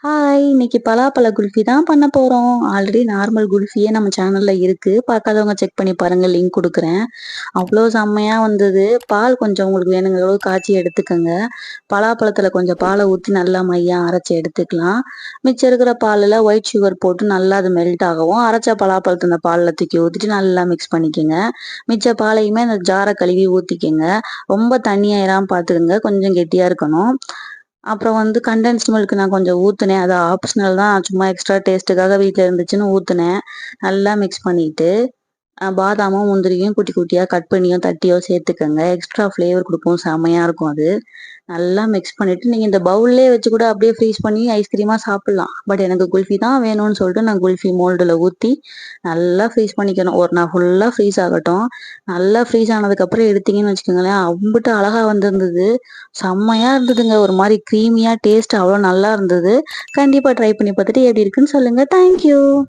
Hi! இன்னைக்கு பலாப்பழ குல்ஃபி தான் பண்ண போறோம். ஆல்ரெடி நார்மல் குல்ஃபியே நம்ம சேனல்ல இருக்கு. பார்க்காதவங்க செக் பண்ணி பாருங்க. லிங்க் குடுக்குறேன். அவ்ளோ செம்மையா வந்தது. பால் கொஞ்சம் உங்களுக்கு வேணுங்கிற அளவு காய்ச்சி எடுத்துக்கங்க. பலாப்பழத்துல கொஞ்சம் பால ஊத்தி நல்லா மையா அரைச்சு எடுத்துக்கலாம். மிச்சம் இருக்கிற பாலுல ஒயிட் சுகர் போட்டு நல்லா அது மெல்ட் ஆகவும், அரைச்ச பலாப்பழத்த அந்த பால்ல தூக்கி ஊத்திட்டு நல்லா மிக்ஸ் பண்ணிக்கங்க. மிச்ச பாலையுமே அந்த ஜார கழுவி ஊத்திக்கங்க. ரொம்ப தண்ணியாயிராம பார்த்துக்கங்க. கொஞ்சம் கெட்டியா இருக்கணும். அப்புறம் கண்டென்ஸ்டு மில்க் நான் கொஞ்சம் ஊத்துனேன். அது ஆப்ஷனல் தான். சும்மா எக்ஸ்ட்ரா டேஸ்ட்டுக்காக வீட்ல இருந்துச்சுன்னு ஊத்துனேன். நல்லா மிக்ஸ் பண்ணிட்டு, பாதாமும், முந்திரியும் குட்டி குட்டியா கட் பண்ணியோ, தட்டியோ சேர்த்துக்கங்க. எக்ஸ்ட்ரா ஃப்ளேவர் குடுக்கும். செம்மையா இருக்கும் அது. நல்லா மிக்ஸ் பண்ணிட்டு, நீங்க இந்த பவுல்லயே வச்சு கூட அப்படியே ஃப்ரீஸ் பண்ணி ஐஸ்கிரீமா சாப்பிடலாம். பட் எனக்கு குல்ஃபி தான் வேணும்னு சொல்லிட்டு நான் குல்ஃபி மோல்டுல ஊத்தி நல்லா ஃப்ரீஸ் பண்ணிக்கணும். ஒரு நாள் ஃபுல்லா ஃப்ரீஸ் ஆகட்டும். நல்லா ஃப்ரீஸ் ஆனதுக்கப்புறம் எடுத்தீங்கன்னு வச்சுக்கோங்களேன், அம்புட்டு அழகா வந்திருந்தது. செம்மையா இருந்ததுங்க. ஒரு மாரி கிரீமியா டேஸ்ட் அவ்வளோ நல்லா இருந்தது. கண்டிப்பா ட்ரை பண்ணி பார்த்துட்டு எப்படி இருக்குன்னு சொல்லுங்க. Thank you.